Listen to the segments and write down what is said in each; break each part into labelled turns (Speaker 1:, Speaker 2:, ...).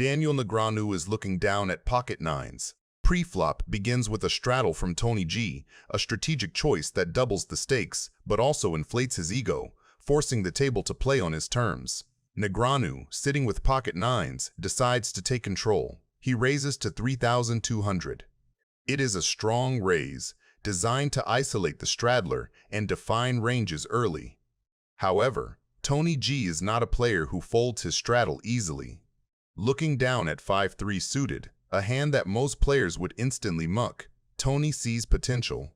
Speaker 1: Daniel Negreanu is looking down at pocket nines. Pre-flop begins with a straddle from Tony G, a strategic choice that doubles the stakes, but also inflates his ego, forcing the table to play on his terms. Negreanu, sitting with pocket nines, decides to take control. He raises to 3,200. It is a strong raise, designed to isolate the straddler and define ranges early. However, Tony G is not a player who folds his straddle easily. Looking down at 5-3 suited, a hand that most players would instantly muck, Tony sees potential.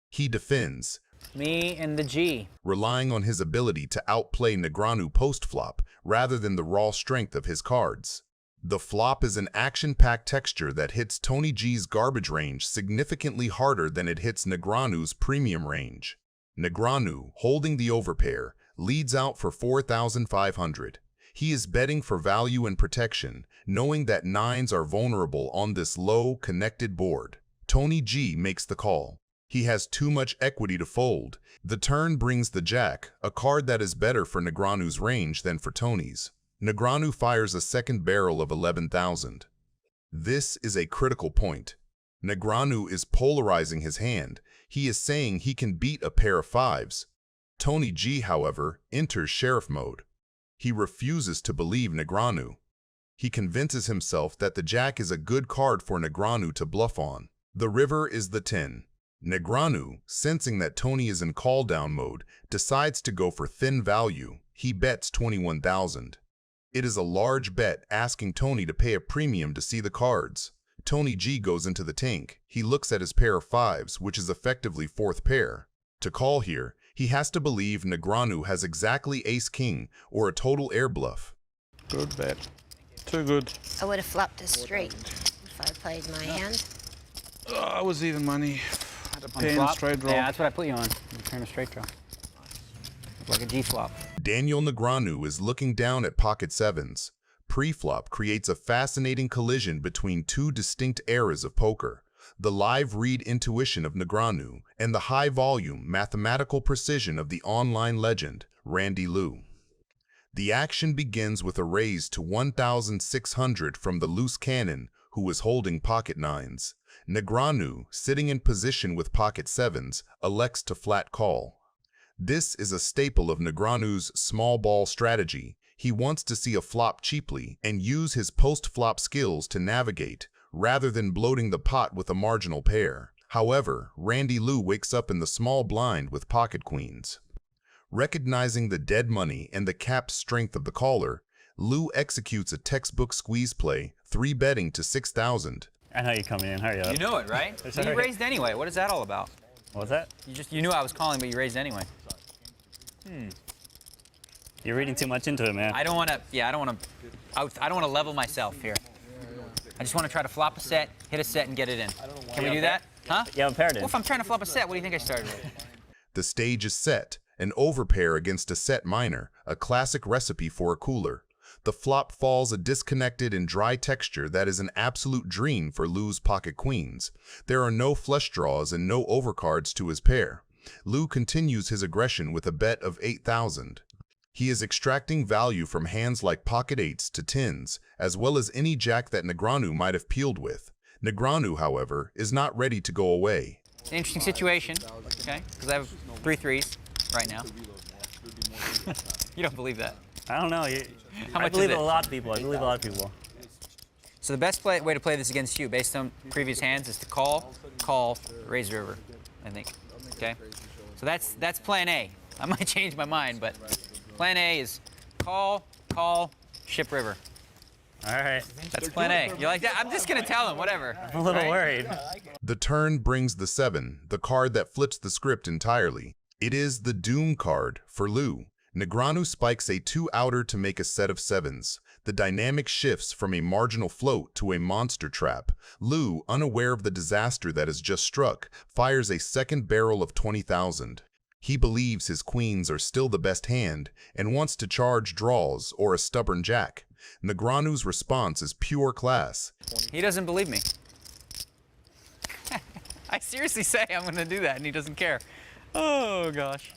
Speaker 1: He defends,
Speaker 2: me and the G,
Speaker 1: relying on his ability to outplay Negreanu post-flop rather than the raw strength of his cards. The flop is an action-packed texture that hits Tony G's garbage range significantly harder than it hits Negreanu's premium range. Negreanu, holding the overpair, leads out for 4,500. He is betting for value and protection, knowing that nines are vulnerable on this low, connected board. Tony G makes the call. He has too much equity to fold. The turn brings the jack, a card that is better for Negreanu's range than for Tony's. Negreanu fires a second barrel of 11,000. This is a critical point. Negreanu is polarizing his hand. He is saying he can beat a pair of fives. Tony G, however, enters sheriff mode. He refuses to believe Negreanu. He convinces himself that the jack is a good card for Negreanu to bluff on. The river is the 10. Negreanu, sensing that Tony is in call-down mode, decides to go for thin value. He bets 21,000. It is a large bet, asking Tony to pay a premium to see the cards. Tony G goes into the tank. He looks at his pair of fives, which is effectively fourth pair. To call here, he has to believe Negreanu has exactly ace-king or a total air bluff.
Speaker 3: Good bet. Too good.
Speaker 4: I would have flopped a straight if I played my hand.
Speaker 3: I was even money. Had a pain
Speaker 2: flop?
Speaker 3: straight draw.
Speaker 2: Yeah, that's what I put you on. You turn a straight draw. Like a G flop.
Speaker 1: Daniel Negreanu is looking down at pocket sevens. Pre-flop creates a fascinating collision between two distinct eras of poker. The live read intuition of Negreanu and the high-volume mathematical precision of the online legend, Randy Liu. The action begins with a raise to 1,600 from the loose cannon, who is holding pocket nines. Negreanu, sitting in position with pocket sevens, elects to flat call. This is a staple of Negreanu's small ball strategy. He wants to see a flop cheaply and use his post-flop skills to navigate, rather than bloating the pot with a marginal pair. However, Randy Liu wakes up in the small blind with pocket queens. Recognizing the dead money and the capped strength of the caller, Liu executes a textbook squeeze play, 3-betting to 6,000.
Speaker 5: I know you're coming in. Hurry up.
Speaker 2: You knew it, right? You raised anyway. What is that all about?
Speaker 5: What was that?
Speaker 2: You knew I was calling, but you raised anyway.
Speaker 5: You're reading too much into it, man.
Speaker 2: I don't want to. Yeah, I don't want to level myself here. I just want to try to flop a set, hit a set, and get it in. Can we do that? Huh?
Speaker 5: You have a pair in.
Speaker 2: Well, if I'm trying to flop a set, what do you think I started with?
Speaker 1: The stage is set, an overpair against a set minor, a classic recipe for a cooler. The flop falls a disconnected and dry texture that is an absolute dream for Liu's pocket queens. There are no flush draws and no overcards to his pair. Liu continues his aggression with a bet of 8,000. He is extracting value from hands like pocket eights to tens, as well as any jack that Negreanu might have peeled with. Negreanu, however, is not ready to go away.
Speaker 2: It's an interesting situation, okay? Because I have 3 threes right now. You don't believe that?
Speaker 5: I don't know.
Speaker 2: How
Speaker 5: I
Speaker 2: much
Speaker 5: believe
Speaker 2: is it?
Speaker 5: a lot of people. I believe a lot of people.
Speaker 2: So the best way to play this against you, based on previous hands, is to call, raise river, I think. Okay? So that's plan A. I might change my mind, but plan A is call, ship river.
Speaker 5: All right.
Speaker 2: That's plan A. You like that? I'm just going to tell him, whatever.
Speaker 5: I'm a little worried.
Speaker 1: The turn brings the 7, the card that flips the script entirely. It is the doom card for Liu. Negreanu spikes a 2-outer to make a set of 7s. The dynamic shifts from a marginal float to a monster trap. Liu, unaware of the disaster that has just struck, fires a second barrel of 20,000. He believes his queens are still the best hand and wants to charge draws or a stubborn jack. Negreanu's response is pure class.
Speaker 2: He doesn't believe me. I seriously say I'm going to do that, and he doesn't care. Oh, gosh.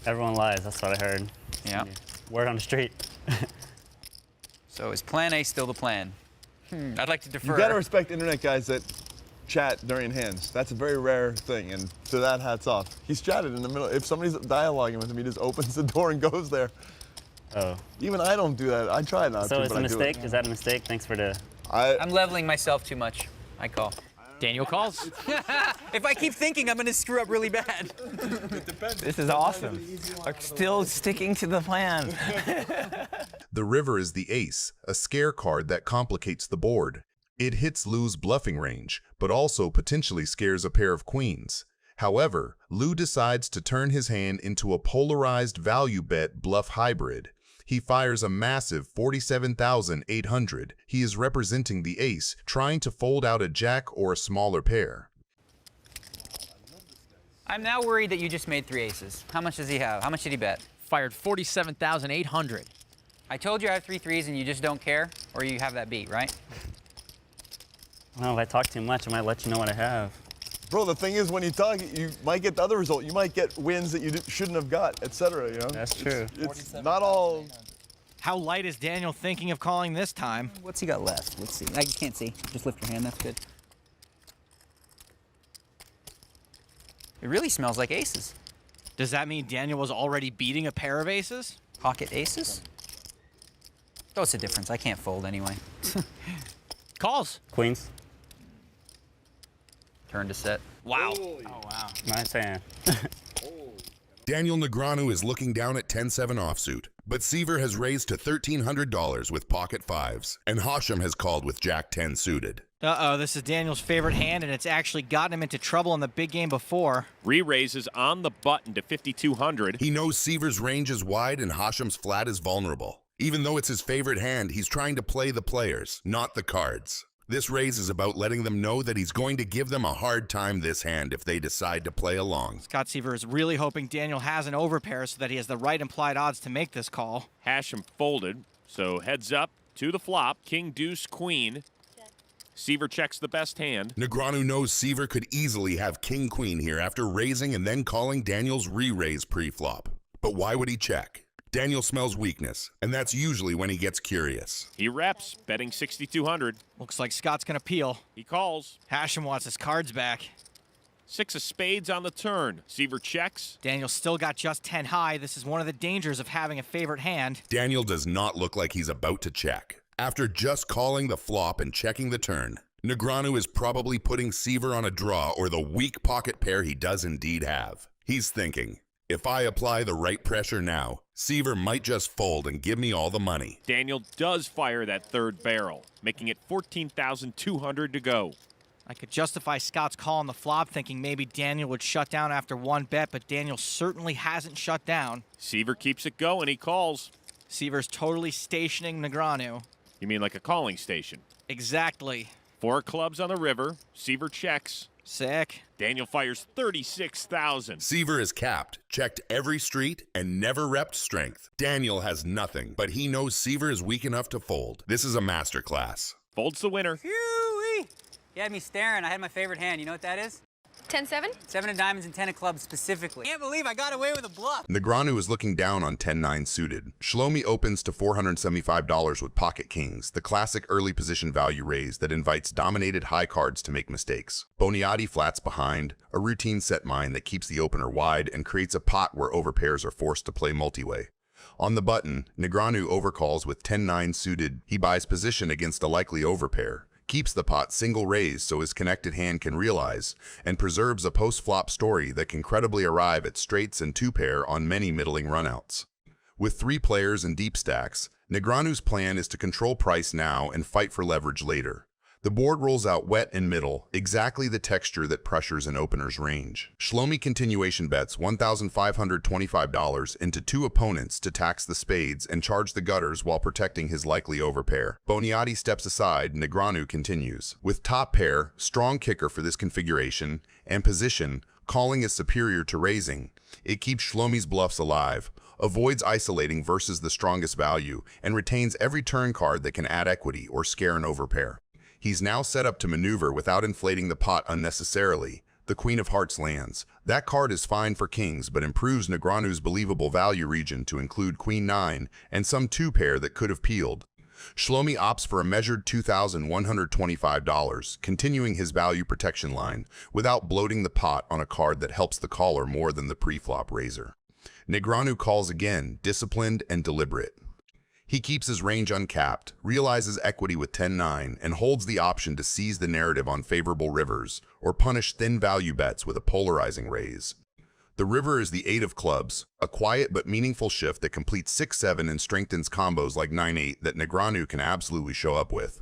Speaker 5: Everyone lies. That's what I heard.
Speaker 2: Yeah.
Speaker 5: Word on the street.
Speaker 2: So is plan A still the plan? I'd like to defer.
Speaker 6: You gotta respect internet guys that chat during hands. That's a very rare thing, and to that, hats off. He's chatted in the middle. If somebody's dialoguing with him, he just opens the door and goes there.
Speaker 5: Oh.
Speaker 6: Even I don't do that. I try not to,
Speaker 5: So it's
Speaker 6: but
Speaker 5: a
Speaker 6: I do
Speaker 5: mistake?
Speaker 6: it.
Speaker 5: Is that a mistake? Thanks for the...
Speaker 2: I'm leveling myself too much. I call.
Speaker 7: Daniel calls.
Speaker 2: If I keep thinking, I'm going to screw up really bad.
Speaker 7: This is awesome. Still sticking to the plan.
Speaker 1: The river is the ace, a scare card that complicates the board. It hits Lou's bluffing range, but also potentially scares a pair of queens. However, Lou decides to turn his hand into a polarized value bet bluff hybrid. He fires a massive 47,800. He is representing the ace, trying to fold out a jack or a smaller pair.
Speaker 2: I'm now worried that you just made 3 aces. How much does he have? How much did he bet?
Speaker 7: Fired 47,800.
Speaker 2: I told you I have 3 threes and you just don't care? Or you have that beat, right?
Speaker 5: Well, if I talk too much, I might let you know what I have.
Speaker 6: Bro, the thing is, when you talk, you might get the other result. You might get wins that you shouldn't have got, etc. You know.
Speaker 5: That's true.
Speaker 6: It's not all.
Speaker 7: How light is Daniel thinking of calling this time?
Speaker 2: What's he got left? Let's see. I can't see. Just lift your hand. That's good. It really smells like aces.
Speaker 7: Does that mean Daniel was already beating a pair of aces?
Speaker 2: Pocket aces? Oh, it's a difference. I can't fold anyway.
Speaker 7: Calls.
Speaker 5: Queens.
Speaker 2: Turn to set.
Speaker 7: Wow.
Speaker 2: Oh, wow.
Speaker 5: Nice hand.
Speaker 1: Daniel Negreanu is looking down at 10-7 offsuit, but Seaver has raised to $1,300 with pocket fives, and Hashem has called with Jack 10 suited.
Speaker 7: Uh-oh, this is Daniel's favorite hand, and it's actually gotten him into trouble in the big game before.
Speaker 8: Re-raises on the button to 5,200.
Speaker 1: He knows Seaver's range is wide and Hashem's flat is vulnerable. Even though it's his favorite hand, he's trying to play the players, not the cards. This raise is about letting them know that he's going to give them a hard time this hand if they decide to play along.
Speaker 7: Scott Seaver is really hoping Daniel has an overpair so that he has the right implied odds to make this call.
Speaker 8: Hashem folded, so heads up to the flop. King, deuce, queen. Seaver checks the best hand.
Speaker 1: Negreanu knows Seaver could easily have king-queen here after raising and then calling Daniel's re-raise pre-flop. But why would he check? Daniel smells weakness, and that's usually when he gets curious.
Speaker 8: He reps, betting 6,200.
Speaker 7: Looks like Scott's gonna peel.
Speaker 8: He calls.
Speaker 7: Hashem wants his cards back.
Speaker 8: 6 of spades on the turn. Seaver checks.
Speaker 7: Daniel still got just 10 high. This is one of the dangers of having a favorite hand.
Speaker 1: Daniel does not look like he's about to check. After just calling the flop and checking the turn, Negreanu is probably putting Seaver on a draw or the weak pocket pair he does indeed have. He's thinking, if I apply the right pressure now, Seaver might just fold and give me all the money.
Speaker 8: Daniel does fire that third barrel, making it 14,200 to go.
Speaker 7: I could justify Scott's call on the flop, thinking maybe Daniel would shut down after one bet, but Daniel certainly hasn't shut down.
Speaker 8: Seaver keeps it going. He calls.
Speaker 7: Seaver's totally stationing Negreanu.
Speaker 8: You mean like a calling station?
Speaker 7: Exactly.
Speaker 8: 4 clubs on the river. Seaver checks.
Speaker 7: Sick.
Speaker 8: Daniel fires 36,000.
Speaker 1: Seaver is capped, checked every street, and never repped strength. Daniel has nothing, but he knows Seaver is weak enough to fold. This is a masterclass.
Speaker 8: Folds the winner.
Speaker 2: Phew-wee. You had me staring. I had my favorite hand. You know what that is?
Speaker 4: 10-7?
Speaker 2: 7 of diamonds and 10 of clubs specifically. Can't believe I got away with a bluff.
Speaker 1: Negreanu is looking down on 10-9 suited. Shlomi opens to $475 with pocket kings, the classic early position value raise that invites dominated high cards to make mistakes. Boniati flats behind, a routine set mine that keeps the opener wide and creates a pot where overpairs are forced to play multi-way. On the button, Negreanu overcalls with 10-9 suited. He buys position against a likely overpair, keeps the pot single raised so his connected hand can realize, and preserves a post-flop story that can credibly arrive at straights and 2-pair on many middling runouts. With 3 players and deep stacks, Negreanu's plan is to control price now and fight for leverage later. The board rolls out wet and middle, exactly the texture that pressures an opener's range. Shlomi continuation bets $1,525 into 2 opponents to tax the spades and charge the gutters while protecting his likely overpair. Boniati steps aside, Negreanu continues. With top pair, strong kicker for this configuration, and position, calling is superior to raising. It keeps Shlomi's bluffs alive, avoids isolating versus the strongest value, and retains every turn card that can add equity or scare an overpair. He's now set up to maneuver without inflating the pot unnecessarily. The Queen of Hearts lands. That card is fine for kings, but improves Negreanu's believable value region to include Queen 9 and some 2-pair that could have peeled. Shlomi opts for a measured $2,125, continuing his value protection line without bloating the pot on a card that helps the caller more than the pre-flop raiser. Negreanu calls again, disciplined and deliberate. He keeps his range uncapped, realizes equity with 10-9, and holds the option to seize the narrative on favorable rivers or punish thin value bets with a polarizing raise. The river is the 8 of clubs, a quiet but meaningful shift that completes 6-7 and strengthens combos like 9-8 that Negreanu can absolutely show up with.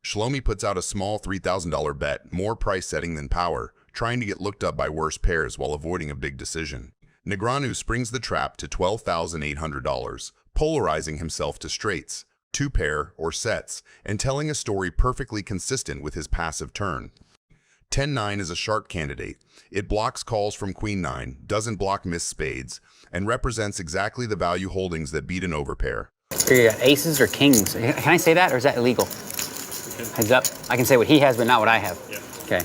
Speaker 1: Shlomi puts out a small $3,000 bet, more price setting than power, trying to get looked up by worse pairs while avoiding a big decision. Negreanu springs the trap to $12,800, polarizing himself to straights, 2-pair, or sets, and telling a story perfectly consistent with his passive turn. 10-9 is a sharp candidate. It blocks calls from Queen-9, doesn't block missed spades, and represents exactly the value holdings that beat an overpair.
Speaker 2: You got aces or kings? Can I say that, or is that illegal? Heads up. I can say what he has, but not what I have. Yeah. Okay.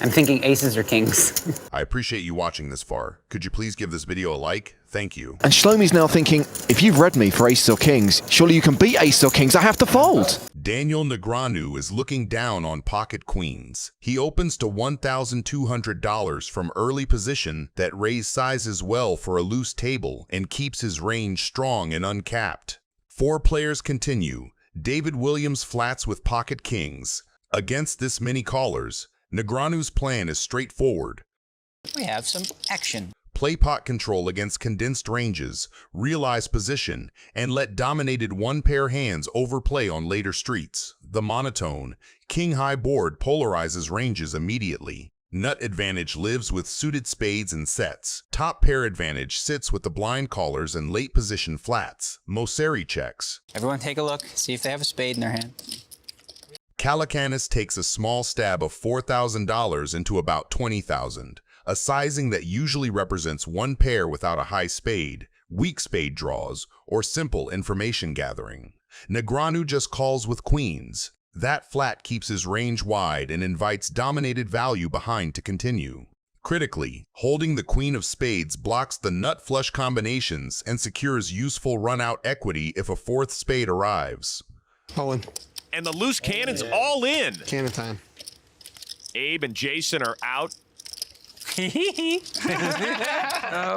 Speaker 2: I'm thinking aces or kings.
Speaker 1: I appreciate you watching this far. Could you please give this video a like? Thank you.
Speaker 9: And Shlomi's now thinking, if you've read me for aces or kings, surely you can beat aces or kings. I have to fold.
Speaker 1: Daniel Negreanu is looking down on pocket queens. He opens to $1,200 from early position that raise sizes well for a loose table and keeps his range strong and uncapped. 4 players continue. David Williams flats with pocket kings. Against this many callers, Negreanu's plan is straightforward.
Speaker 2: We have some action.
Speaker 1: Play pot control against condensed ranges, realize position, and let dominated 1-pair hands overplay on later streets. The monotone, king-high board polarizes ranges immediately. Nut advantage lives with suited spades and sets. Top pair advantage sits with the blind callers and late position flats. Mosseri checks.
Speaker 2: Everyone take a look, see if they have a spade in their hand.
Speaker 1: Calacanis takes a small stab of $4,000 into about $20,000, a sizing that usually represents 1 pair without a high spade, weak spade draws, or simple information gathering. Negreanu just calls with queens. That flat keeps his range wide and invites dominated value behind to continue. Critically, holding the queen of spades blocks the nut flush combinations and secures useful run-out equity if a 4th spade arrives.
Speaker 10: All in.
Speaker 8: And the loose cannon's all in.
Speaker 10: Cannon time.
Speaker 8: Abe and Jason are out.
Speaker 10: Oh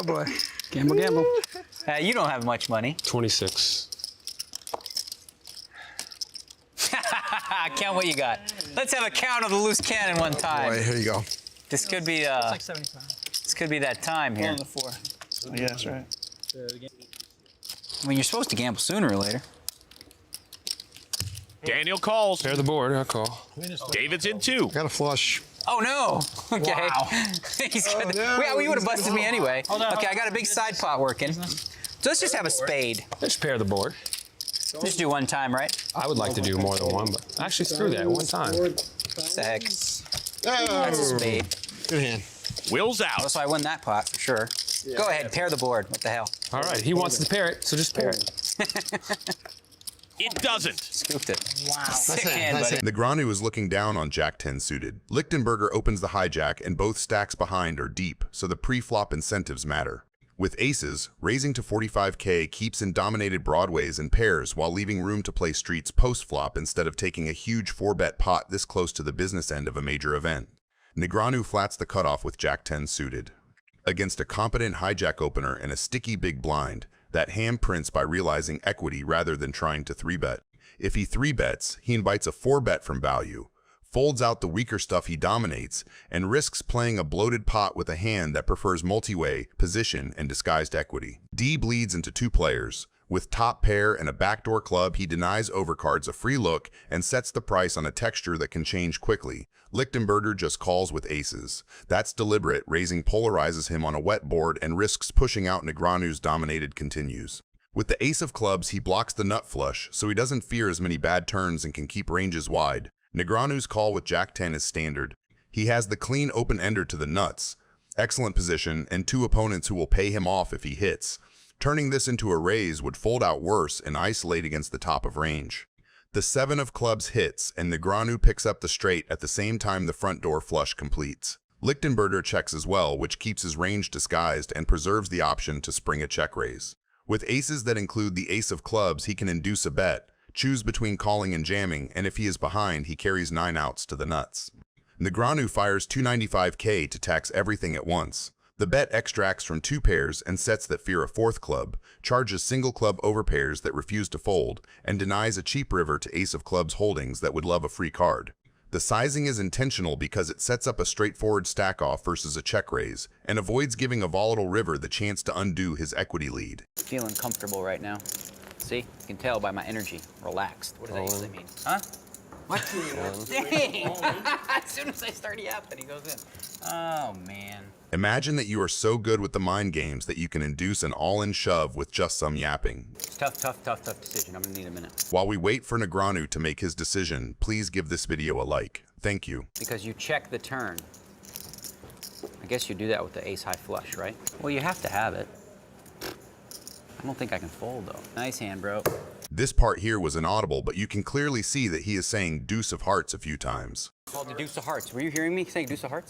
Speaker 10: boy.
Speaker 5: Gamble, gamble.
Speaker 2: You don't have much money.
Speaker 10: 26.
Speaker 2: Count what you got. Let's have a count of the loose cannon one time.
Speaker 10: Boy, here you go.
Speaker 2: This could be
Speaker 7: Like 75.
Speaker 2: this could be that time here.
Speaker 7: On the 4. Yeah, that's right.
Speaker 2: I mean, you're supposed to gamble sooner or later.
Speaker 8: Daniel calls.
Speaker 10: Pair the board, I'll call.
Speaker 8: David's in 2.
Speaker 10: Got a flush.
Speaker 2: Oh no! Okay.
Speaker 7: Wow.
Speaker 2: He's good.
Speaker 10: no,
Speaker 2: Well, you would have busted me anyway.
Speaker 7: Hold on,
Speaker 2: Okay, I got a big side pot working. So let's just have a spade.
Speaker 10: Just pair the board.
Speaker 2: Just do one time, right?
Speaker 10: I would like to do more than one, but actually screw that, one time.
Speaker 2: What the heck? That's a spade.
Speaker 10: Good hand.
Speaker 8: Will's out.
Speaker 2: So I won that pot for sure. Go ahead, pair the board. What the hell?
Speaker 10: All right, he wants to pair it, so just pair it.
Speaker 8: It doesn't.
Speaker 2: Scooped it.
Speaker 7: Wow.
Speaker 2: Sick hand, buddy.
Speaker 1: Negreanu is looking down on Jack-10 suited. Lichtenberger opens the hijack and both stacks behind are deep, so the pre-flop incentives matter. With aces, raising to 45K keeps in dominated broadways and pairs while leaving room to play streets post-flop instead of taking a huge 4-bet pot this close to the business end of a major event. Negreanu flats the cutoff with Jack-10 suited. Against a competent hijack opener and a sticky big blind, that hand prints by realizing equity rather than trying to 3-bet. If he 3-bets, he invites a 4-bet from value, folds out the weaker stuff he dominates, and risks playing a bloated pot with a hand that prefers multi-way, position, and disguised equity. D bleeds into 2 players. With top pair and a backdoor club, he denies overcards a free look and sets the price on a texture that can change quickly. Lichtenberger just calls with aces. That's deliberate, raising polarizes him on a wet board and risks pushing out Negreanu's dominated continues. With the ace of clubs, he blocks the nut flush, so he doesn't fear as many bad turns and can keep ranges wide. Negreanu's call with Jack-10 is standard. He has the clean open-ender to the nuts, excellent position, and 2 opponents who will pay him off if he hits. Turning this into a raise would fold out worse and isolate against the top of range. The 7 of clubs hits, and Negreanu picks up the straight at the same time the front door flush completes. Lichtenberger checks as well, which keeps his range disguised and preserves the option to spring a check raise. With aces that include the ace of clubs, he can induce a bet, choose between calling and jamming, and if he is behind, he carries 9 outs to the nuts. Negreanu fires 295k to tax everything at once. The bet extracts from 2 pairs and sets that fear a 4th club, charges single club over pairs that refuse to fold, and denies a cheap river to ace of clubs holdings that would love a free card. The sizing is intentional because it sets up a straightforward stack-off versus a check raise, and avoids giving a volatile river the chance to undo his equity lead.
Speaker 2: Feeling comfortable right now. See? You can tell by my energy. Relaxed. What does that usually mean? Huh? What? Dang! As soon as I start yapping, he goes in. Oh, man.
Speaker 1: Imagine that you are so good with the mind games that you can induce an all-in shove with just some yapping.
Speaker 2: It's tough decision. I'm gonna need a minute.
Speaker 1: While we wait for Negreanu to make his decision, please give this video a like. Thank you.
Speaker 2: Because you check the turn. I guess you do that with the ace-high flush, right? Well, you have to have it. I don't think I can fold, though. Nice hand, bro.
Speaker 1: This part here was inaudible, but you can clearly see that he is saying deuce of hearts a few times.
Speaker 2: Called the deuce of hearts. Were you hearing me saying deuce of hearts?